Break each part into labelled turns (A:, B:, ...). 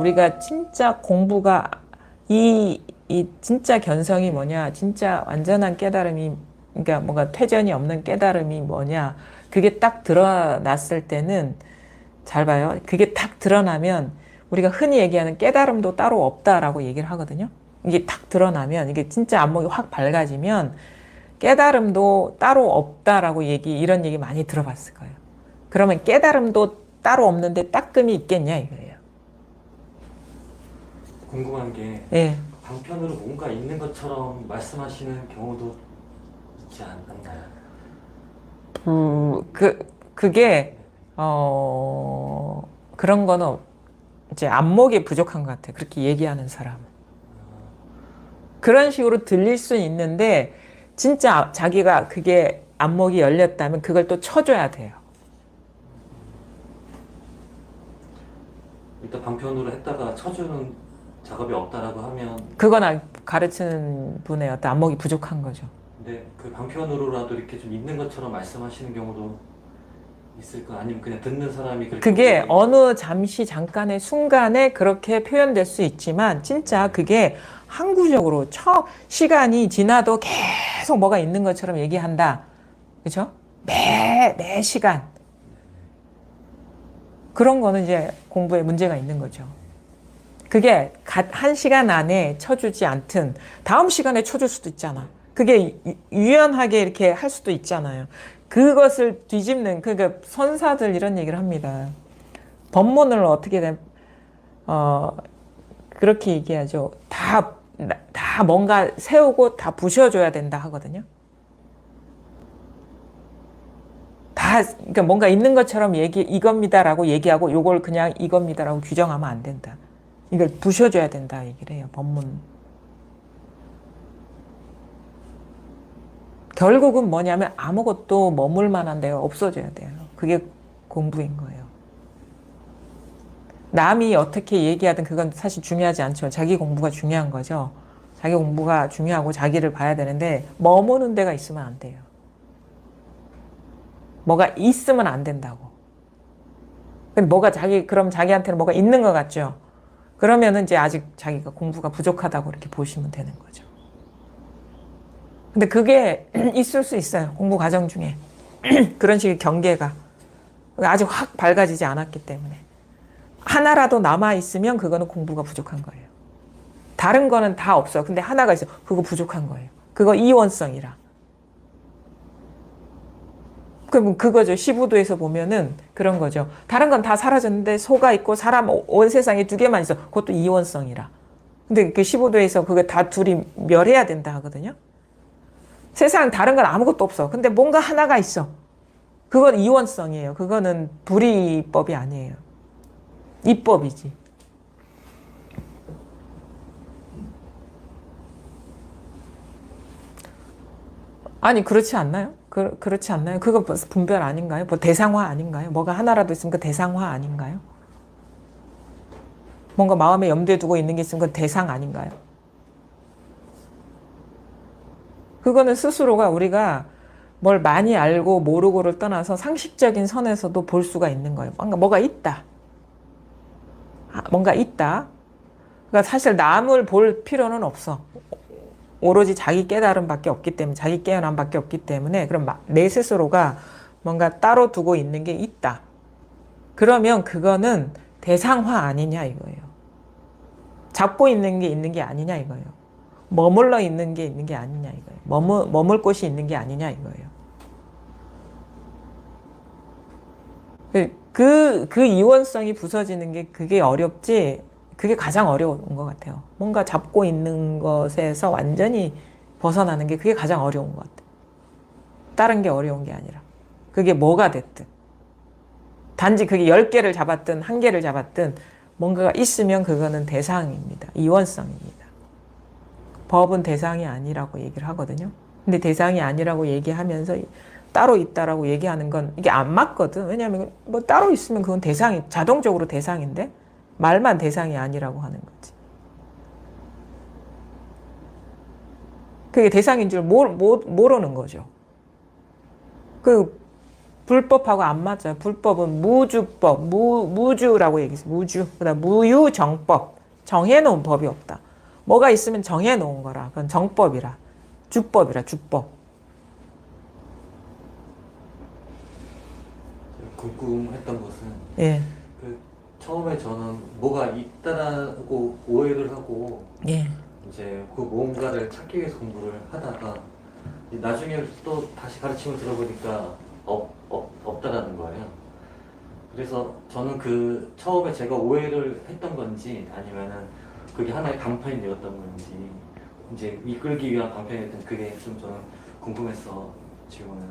A: 우리가 진짜 공부가 이 진짜 견성이 뭐냐, 진짜 완전한 깨달음이, 그러니까 뭔가 퇴전이 없는 깨달음이 뭐냐, 그게 딱 드러났을 때는, 잘 봐요. 그게 딱 드러나면 우리가 흔히 얘기하는 깨달음도 따로 없다라고 얘기를 하거든요. 이게 딱 드러나면, 이게 진짜 안목이 확 밝아지면 깨달음도 따로 없다라고 이런 얘기 많이 들어봤을 거예요. 그러면 깨달음도 따로 없는데 따끔이 있겠냐 이거예요.
B: 궁금한 게
A: 예.
B: 방편으로 뭔가 있는 것처럼 말씀하시는 경우도 있지 않나요?
A: 그게 그런 거는 이제 안목이 부족한 것 같아요. 그렇게 얘기하는 사람은. 그런 식으로 들릴 수 있는데 진짜 자기가 그게 안목이 열렸다면 그걸 또 쳐줘야 돼요.
B: 일단 방편으로 했다가 쳐주는 작업이 없다라고 하면
A: 그건 가르치는 분의 어떤 안목이 부족한 거죠.
B: 근데 그 방편으로라도 이렇게 좀 있는 것처럼 말씀하시는 경우도 있을까? 아니면 그냥 듣는 사람이
A: 그게 어느 잠깐의 순간에 그렇게 표현될 수 있지만 진짜 그게 항구적으로 시간이 지나도 계속 뭐가 있는 것처럼 얘기한다. 그렇죠? 매 시간. 그런 거는 이제 공부에 문제가 있는 거죠. 그게 한 시간 안에 쳐주지 않든 다음 시간에 쳐줄 수도 있잖아. 그게 유연하게 이렇게 할 수도 있잖아요. 그것을 뒤집는, 그러니까 선사들 이런 얘기를 합니다. 법문을 어떻게든 그렇게 얘기하죠. 다 뭔가 세우고 다 부셔줘야 된다 하거든요. 그러니까 뭔가 있는 것처럼 이겁니다라고 얘기하고 요걸 그냥 이겁니다라고 규정하면 안 된다. 이걸 부셔줘야 된다 얘기를 해요. 법문. 결국은 뭐냐면 아무것도 머물 만한 데가 없어져야 돼요. 그게 공부인 거예요. 남이 어떻게 얘기하든 그건 사실 중요하지 않죠. 자기 공부가 중요한 거죠. 자기 공부가 중요하고 자기를 봐야 되는데 머무는 데가 있으면 안 돼요. 뭐가 있으면 안 된다고. 그럼 자기한테는 뭐가 있는 것 같죠? 그러면은 이제 아직 자기가 공부가 부족하다고 이렇게 보시면 되는 거죠. 근데 그게 있을 수 있어요. 공부 과정 중에. 그런 식의 경계가. 아직 확 밝아지지 않았기 때문에. 하나라도 남아있으면 그거는 공부가 부족한 거예요. 다른 거는 다 없어. 근데 하나가 있어. 그거 부족한 거예요. 그거 이원성이라. 그럼 그거죠. 시부도에서 보면은 그런 거죠. 다른 건 다 사라졌는데 소가 있고 사람 온 세상에 두 개만 있어. 그것도 이원성이라. 근데 그 시부도에서 그거 다 둘이 멸해야 된다 하거든요. 세상 다른 건 아무것도 없어. 근데 뭔가 하나가 있어. 그건 이원성이에요. 그거는 불이법이 아니에요. 이법이지. 아니 그렇지 않나요? 그렇지 않나요? 그거 분별 아닌가요? 뭐 대상화 아닌가요? 뭐가 하나라도 있으면 그 대상화 아닌가요? 뭔가 마음에 염두에 두고 있는 게 있으면 그 대상 아닌가요? 그거는 스스로가 우리가 뭘 많이 알고 모르고를 떠나서 상식적인 선에서도 볼 수가 있는 거예요. 뭔가 있다. 뭔가 있다. 그러니까 사실 남을 볼 필요는 없어. 오로지 자기 깨달음밖에 없기 때문에, 자기 깨어남밖에 없기 때문에, 그럼 내 스스로가 뭔가 따로 두고 있는 게 있다. 그러면 그거는 대상화 아니냐 이거예요. 잡고 있는 게 아니냐 이거예요. 머물러 있는 게 아니냐 이거예요. 머물 곳이 있는 게 아니냐 이거예요. 그 이원성이 부서지는 게 그게 어렵지, 그게 가장 어려운 것 같아요. 뭔가 잡고 있는 것에서 완전히 벗어나는 게 그게 가장 어려운 것 같아요. 다른 게 어려운 게 아니라. 그게 뭐가 됐든. 단지 그게 10개를 잡았든 1개를 잡았든 뭔가가 있으면 그거는 대상입니다. 이원성입니다. 법은 대상이 아니라고 얘기를 하거든요. 근데 대상이 아니라고 얘기하면서 따로 있다라고 얘기하는 건 이게 안 맞거든. 왜냐하면 뭐 따로 있으면 그건 자동적으로 대상인데 말만 대상이 아니라고 하는 거지. 그게 대상인 줄 모르는 거죠. 불법하고 안 맞아요. 불법은 무주법, 무주라고 얘기했어요. 무주. 그다음 무유정법. 정해놓은 법이 없다. 뭐가 있으면 정해놓은 거라. 그건 정법이라. 주법이라, 주법.
B: 궁금했던 것은
A: 예,
B: 그 처음에 저는 뭐가 있다라고 오해를 하고
A: 예.
B: 이제 그 뭔가를 찾기 위해서 공부를 하다가 나중에 또 다시 가르침을 들어보니까 없다라는 거예요. 그래서 저는 그 처음에 제가 오해를 했던 건지 아니면은 그게 하나의 방편이 되었던 건지 이제 이끌기 위한 방편이었던 그게 좀 저는 궁금해서 질문을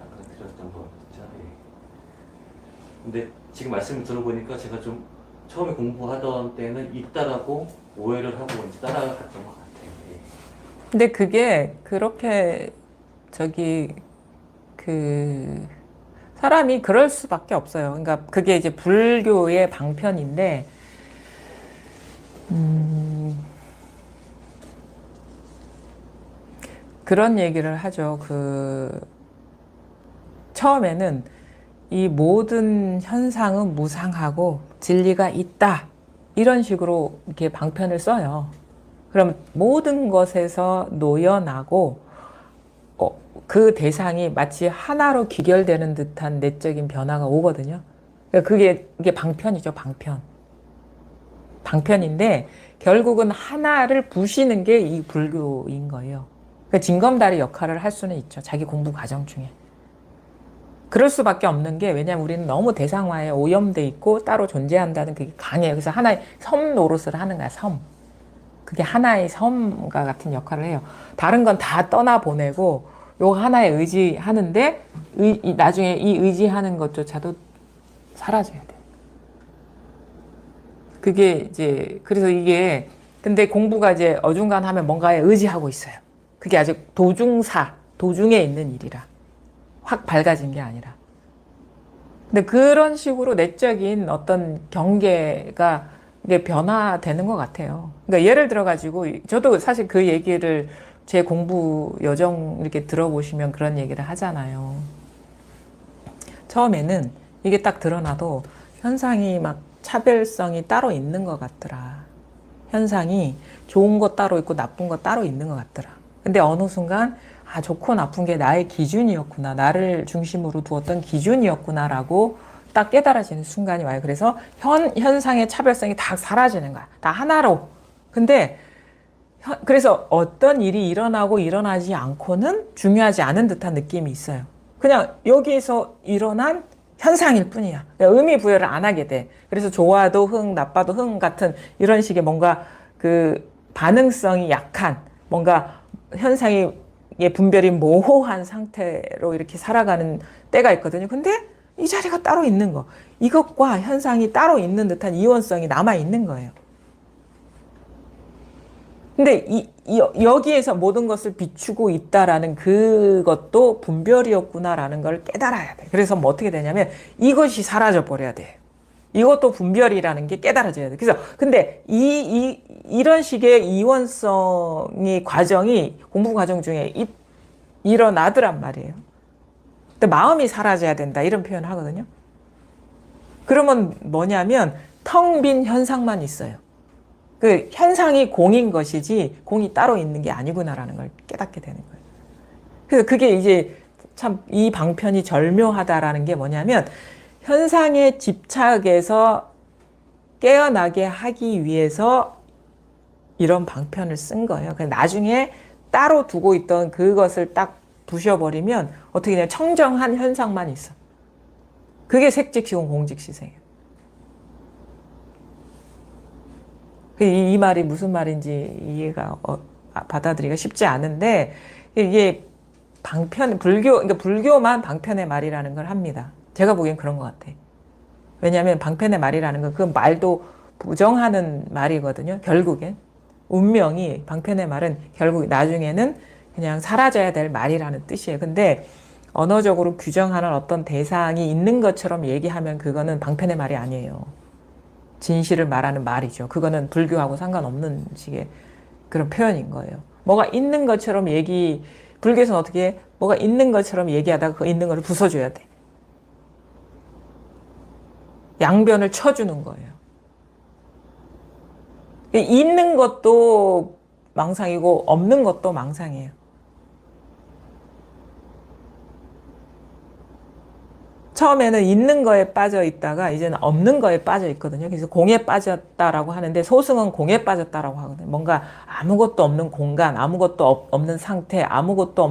B: 아까 드렸던 거죠. 예. 근데 지금 말씀을 들어보니까 제가 좀 처음에 공부하던 때는 있다라고 오해를 하고 이제 따라갔던 것 같아요. 예.
A: 근데 그게 그렇게 사람이 그럴 수밖에 없어요. 그러니까 그게 이제 불교의 방편인데, 그런 얘기를 하죠. 처음에는 이 모든 현상은 무상하고 진리가 있다. 이런 식으로 이렇게 방편을 써요. 그럼 모든 것에서 놓여나고, 그 대상이 마치 하나로 귀결되는 듯한 내적인 변화가 오거든요. 그러니까 이게 방편이죠, 방편. 방편인데, 결국은 하나를 부시는 게 이 불교인 거예요. 그러니까 징검다리 역할을 할 수는 있죠. 자기 공부 과정 중에. 그럴 수밖에 없는 게, 왜냐면 우리는 너무 대상화에 오염돼 있고 따로 존재한다는 그게 강해요. 그래서 하나의 섬 노릇을 하는 거야, 섬. 그게 하나의 섬과 같은 역할을 해요. 다른 건 다 떠나보내고 요 하나에 의지하는데 나중에 이 의지하는 것조차도 사라져야 돼요. 그게 이제 그래서 이게 근데 공부가 이제 어중간하면 뭔가에 의지하고 있어요. 그게 아직 도중에 있는 일이라 확 밝아진 게 아니라. 근데 그런 식으로 내적인 어떤 경계가 이게 변화되는 것 같아요. 그러니까 예를 들어가지고 저도 사실 그 얘기를 제 공부 여정 이렇게 들어보시면 그런 얘기를 하잖아요. 처음에는 이게 딱 드러나도 현상이 막 차별성이 따로 있는 것 같더라. 현상이 좋은 거 따로 있고 나쁜 거 따로 있는 것 같더라. 근데 어느 순간 좋고 나쁜 게 나의 기준이었구나. 나를 중심으로 두었던 기준이었구나라고 딱 깨달아지는 순간이 와요. 그래서 현상의 차별성이 다 사라지는 거야. 다 하나로. 근데 그래서 어떤 일이 일어나고 일어나지 않고는 중요하지 않은 듯한 느낌이 있어요. 그냥 여기에서 일어난 현상일 뿐이야. 의미 부여를 안 하게 돼. 그래서 좋아도 흥, 나빠도 흥 같은 이런 식의 뭔가 그 반응성이 약한 뭔가 현상의 분별이 모호한 상태로 이렇게 살아가는 때가 있거든요. 근데 이 자리가 따로 있는 거. 이것과 현상이 따로 있는 듯한 이원성이 남아 있는 거예요. 근데 여기에서 모든 것을 비추고 있다라는 그것도 분별이었구나라는 걸 깨달아야 돼. 그래서 뭐 어떻게 되냐면 이것이 사라져 버려야 돼. 이것도 분별이라는 게 깨달아져야 돼. 그래서 근데 이런 식의 이원성의 과정이 공부 과정 중에 일어나더란 말이에요. 근데 마음이 사라져야 된다 이런 표현을 하거든요. 그러면 뭐냐면 텅 빈 현상만 있어요. 그 현상이 공인 것이지 공이 따로 있는 게 아니구나라는 걸 깨닫게 되는 거예요. 그래서 그게 이제 참 이 방편이 절묘하다라는 게 뭐냐면 현상의 집착에서 깨어나게 하기 위해서 이런 방편을 쓴 거예요. 그래서 나중에 따로 두고 있던 그것을 딱 부셔버리면 어떻게 되냐 청정한 현상만 있어. 그게 색직시공 공직시생이에요. 이 말이 무슨 말인지 이해가 받아들이기가 쉽지 않은데 이게 그러니까 불교만 방편의 말이라는 걸 합니다. 제가 보기엔 그런 것 같아. 왜냐하면 방편의 말이라는 건 그 말도 부정하는 말이거든요. 결국엔 운명이 방편의 말은 결국 나중에는 그냥 사라져야 될 말이라는 뜻이에요. 근데 언어적으로 규정하는 어떤 대상이 있는 것처럼 얘기하면 그거는 방편의 말이 아니에요. 진실을 말하는 말이죠. 그거는 불교하고 상관없는 식의 그런 표현인 거예요. 뭐가 있는 것처럼 불교에서는 어떻게 해? 뭐가 있는 것처럼 얘기하다가 그 있는 거를 부숴줘야 돼. 양변을 쳐주는 거예요. 있는 것도 망상이고 없는 것도 망상이에요. 처음에는 있는 거에 빠져 있다가 이제는 없는 거에 빠져 있거든요. 그래서 공에 빠졌다라고 하는데 소승은 공에 빠졌다라고 하거든요. 뭔가 아무것도 없는 공간, 아무것도 없는 상태, 아무것도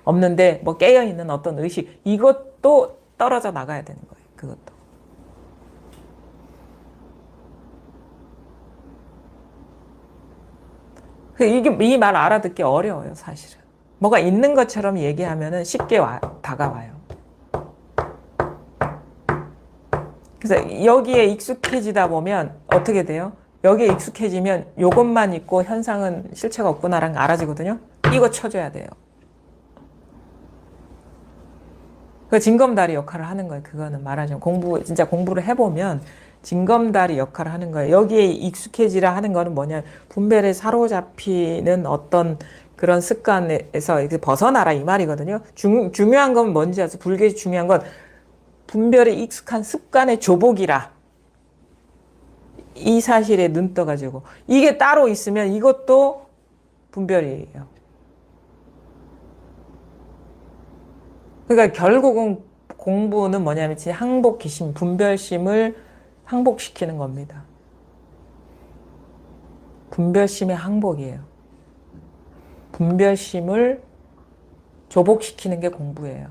A: 없는데 뭐 깨어 있는 어떤 의식, 이것도 떨어져 나가야 되는 거예요. 그것도. 이게 이 말 알아듣기 어려워요, 사실은. 뭐가 있는 것처럼 얘기하면은 쉽게 다가와요. 그래서 여기에 익숙해지다 보면 어떻게 돼요? 여기에 익숙해지면 이것만 있고 현상은 실체가 없구나라는 거 알아지거든요. 이거 쳐줘야 돼요. 그 징검다리 역할을 하는 거예요. 그거는 말하자면 진짜 공부를 해보면 징검다리 역할을 하는 거예요. 여기에 익숙해지라 하는 거는 뭐냐, 분별에 사로잡히는 어떤 그런 습관에서 이렇게 벗어나라 이 말이거든요. 중요한 건 뭔지 아세요? 불교에서 중요한 건 분별에 익숙한 습관의 조복이라. 이 사실에 눈 떠가지고 이게 따로 있으면 이것도 분별이에요. 그러니까 결국은 공부는 뭐냐면 항복기심, 분별심을 항복시키는 겁니다. 분별심의 항복이에요. 분별심을 조복시키는 게 공부예요.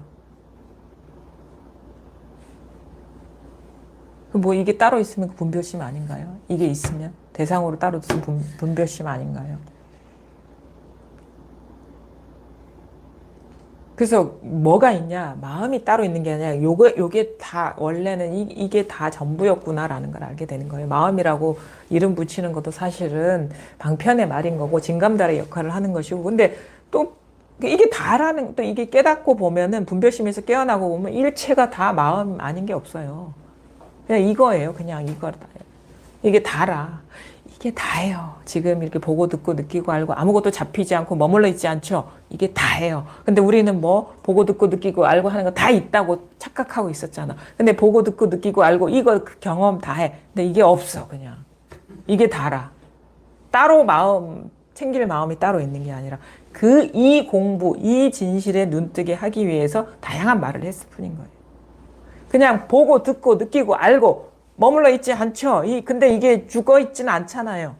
A: 뭐 이게 따로 있으면 분별심 아닌가요? 이게 있으면 대상으로 따로 있으면 분별심 아닌가요? 그래서 뭐가 있냐? 마음이 따로 있는 게 아니라 요게 다 원래는 이게 다 전부였구나라는 걸 알게 되는 거예요. 마음이라고 이름 붙이는 것도 사실은 방편의 말인 거고 징검다리 역할을 하는 것이고, 근데 또 이게 다라는, 또 이게 깨닫고 보면은 분별심에서 깨어나고 보면 일체가 다 마음 아닌 게 없어요. 그냥 이거예요. 그냥 이거다. 이게 다라. 이게 다예요. 지금 이렇게 보고 듣고 느끼고 알고 아무것도 잡히지 않고 머물러 있지 않죠. 이게 다예요. 근데 우리는 뭐 보고 듣고 느끼고 알고 하는 거 다 있다고 착각하고 있었잖아. 근데 보고 듣고 느끼고 알고 이거 그 경험 다 해. 근데 이게 없어. 그냥 이게 다라. 따로 마음 챙길 마음이 따로 있는 게 아니라 이 공부, 이 진실에 눈뜨게 하기 위해서 다양한 말을 했을 뿐인 거예요. 그냥 보고 듣고 느끼고 알고 머물러 있지 않죠. 근데 이게 죽어 있지는 않잖아요.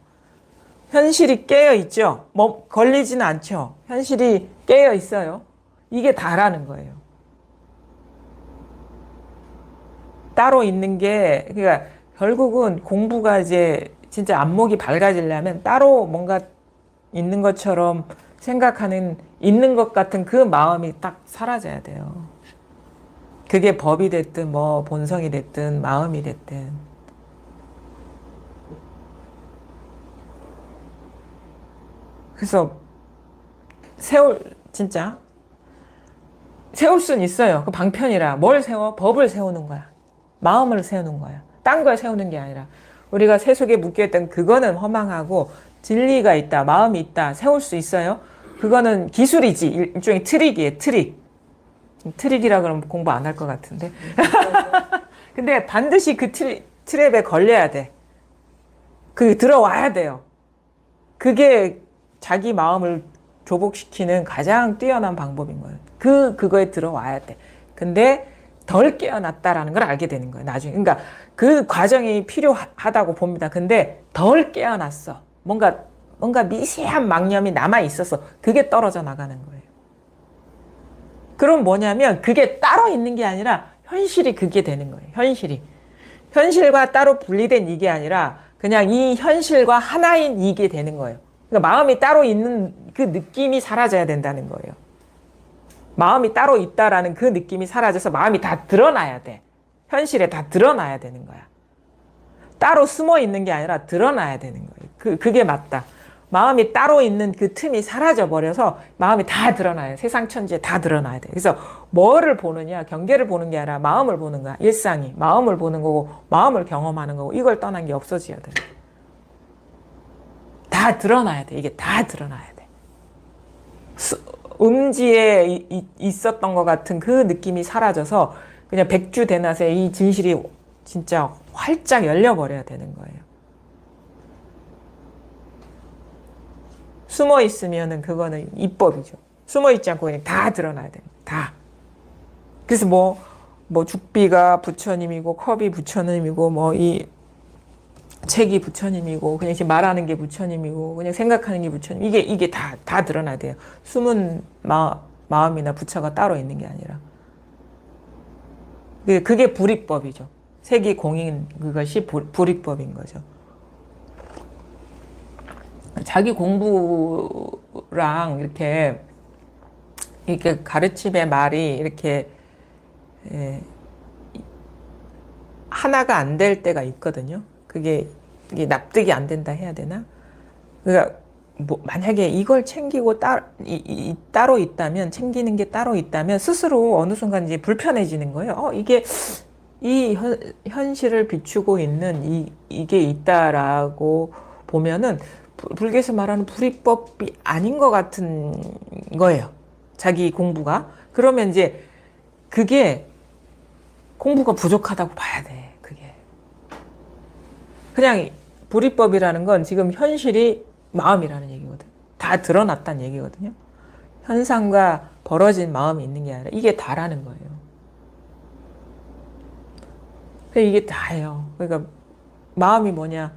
A: 현실이 깨어 있죠. 걸리지는 않죠. 현실이 깨어 있어요. 이게 다라는 거예요. 따로 있는 게, 그러니까 결국은 공부가 이제 진짜 안목이 밝아지려면 따로 뭔가 있는 것처럼 생각하는, 있는 것 같은 그 마음이 딱 사라져야 돼요. 그게 법이 됐든 뭐 본성이 됐든 마음이 됐든. 그래서 진짜 세울 수는 있어요. 그 방편이라. 뭘 세워? 법을 세우는 거야. 마음을 세우는 거야. 딴 걸 세우는 게 아니라. 우리가 세속에 묶여있던 그거는 허망하고 진리가 있다, 마음이 있다, 세울 수 있어요. 그거는 기술이지. 일종의 트릭이에요. 트릭이라 그러면 공부 안 할 것 같은데. 근데 반드시 그 트랩에 걸려야 돼. 들어와야 돼요. 그게 자기 마음을 조복시키는 가장 뛰어난 방법인 거예요. 그거에 들어와야 돼. 근데 덜 깨어났다라는 걸 알게 되는 거예요. 나중에. 그러니까 그 과정이 필요하다고 봅니다. 근데 덜 깨어났어. 뭔가 미세한 망념이 남아 있어서 그게 떨어져 나가는 거예요. 그럼 뭐냐면 그게 따로 있는 게 아니라 현실이 그게 되는 거예요. 현실과 따로 분리된 이게 아니라 그냥 이 현실과 하나인 이게 되는 거예요. 그러니까 마음이 따로 있는 그 느낌이 사라져야 된다는 거예요. 마음이 따로 있다라는 그 느낌이 사라져서 마음이 다 드러나야 돼. 현실에 다 드러나야 되는 거야. 따로 숨어 있는 게 아니라 드러나야 되는 거예요. 그게 맞다. 마음이 따로 있는 그 틈이 사라져 버려서 마음이 다 드러나요. 세상 천지에 다 드러나야 돼. 그래서 뭐를 보느냐, 경계를 보는 게 아니라 마음을 보는 거야. 일상이 마음을 보는 거고 마음을 경험하는 거고 이걸 떠난 게 없어져야 돼. 다 드러나야 돼. 이게 다 드러나야 돼. 음지에 있었던 것 같은 그 느낌이 사라져서 그냥 백주대낮에 이 진실이 진짜 활짝 열려버려야 되는 거예요. 숨어 있으면은 그거는 입법이죠. 숨어 있지 않고 그냥 다 드러나야 돼요. 다. 그래서 뭐 죽비가 부처님이고 컵이 부처님이고 뭐 이 책이 부처님이고 그냥 지금 말하는 게 부처님이고 그냥 생각하는 게 부처님 이게 다 드러나야 돼요. 숨은 마음이나 부처가 따로 있는 게 아니라 그게 불이법이죠. 색이 공인 그것이 불이법인 거죠. 자기 공부랑 이렇게 가르침의 말이 이렇게 하나가 안 될 때가 있거든요. 그게 납득이 안 된다 해야 되나? 그러니까 뭐 만약에 이걸 챙기고 따로 있다면 챙기는 게 따로 있다면 스스로 어느 순간 이제 불편해지는 거예요. 이게 이 현실을 비추고 있는 이게 있다라고 보면은 불교에서 말하는 불이법이 아닌 것 같은 거예요. 자기 공부가. 그러면 이제 그게 공부가 부족하다고 봐야 돼. 그게. 그냥 불이법이라는 건 지금 현실이 마음이라는 얘기거든. 다 드러났다는 얘기거든요. 현상과 벌어진 마음이 있는 게 아니라 이게 다라는 거예요. 이게 다예요. 그러니까 마음이 뭐냐?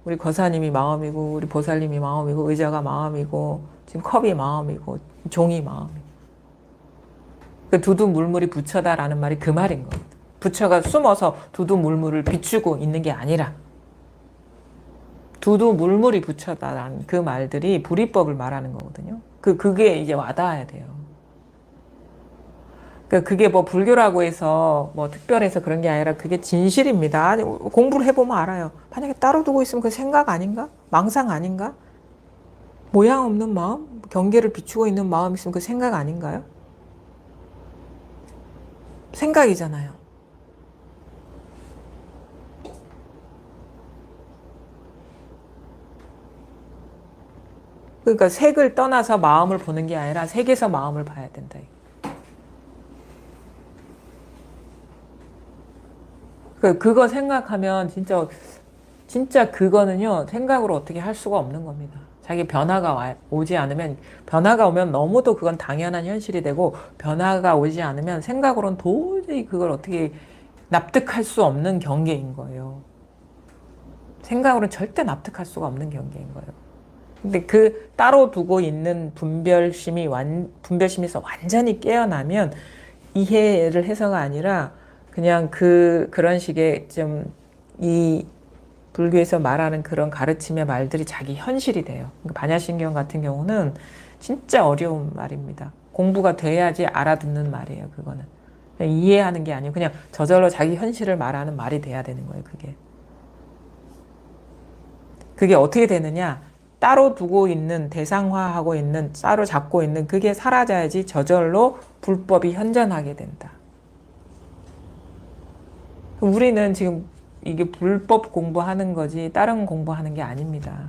A: 우리 거사님이 마음이고 우리 보살님이 마음이고 의자가 마음이고 지금 컵이 마음이고 종이 마음이고 그 두두물물이 부처다라는 말이 그 말인 거예요. 부처가 숨어서 두두물물을 비추고 있는 게 아니라 두두물물이 부처다라는 그 말들이 불이법을 말하는 거거든요. 그게 이제 와닿아야 돼요. 그게 뭐 불교라고 해서 뭐 특별해서 그런 게 아니라 그게 진실입니다. 공부를 해보면 알아요. 만약에 따로 두고 있으면 그 생각 아닌가? 망상 아닌가? 모양 없는 마음? 경계를 비추고 있는 마음 있으면 그 생각 아닌가요? 생각이잖아요. 그러니까 색을 떠나서 마음을 보는 게 아니라 색에서 마음을 봐야 된다. 그거 생각하면 진짜 그거는요, 생각으로 어떻게 할 수가 없는 겁니다. 자기 변화가 오지 않으면, 변화가 오면 너무도 그건 당연한 현실이 되고, 변화가 오지 않으면 생각으로는 도저히 그걸 어떻게 납득할 수 없는 경계인 거예요. 생각으로는 절대 납득할 수가 없는 경계인 거예요. 근데 그 따로 두고 있는 분별심에서 완전히 깨어나면 이해를 해서가 아니라 그냥 그런 식의 좀 이 불교에서 말하는 그런 가르침의 말들이 자기 현실이 돼요. 그러니까 반야신경 같은 경우는 진짜 어려운 말입니다. 공부가 돼야지 알아듣는 말이에요. 그거는 그냥 이해하는 게 아니고 그냥 저절로 자기 현실을 말하는 말이 돼야 되는 거예요. 그게 어떻게 되느냐? 따로 두고 있는 대상화하고 있는 따로 잡고 있는 그게 사라져야지 저절로 불법이 현존하게 된다. 우리는 지금 이게 불법 공부하는 거지 다른 공부하는 게 아닙니다.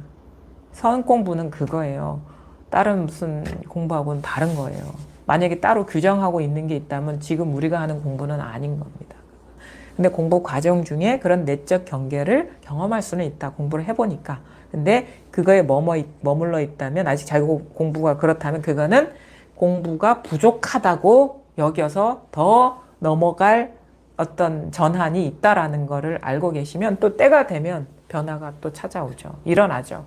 A: 선 공부는 그거예요. 다른 무슨 공부하고는 다른 거예요. 만약에 따로 규정하고 있는 게 있다면 지금 우리가 하는 공부는 아닌 겁니다. 근데 공부 과정 중에 그런 내적 경계를 경험할 수는 있다. 공부를 해보니까. 근데 그거에 머물러 있다면 아직 자기 공부가 그렇다면 그거는 공부가 부족하다고 여겨서 더 넘어갈 어떤 전환이 있다라는 거를 알고 계시면 또 때가 되면 변화가 또 찾아오죠. 일어나죠.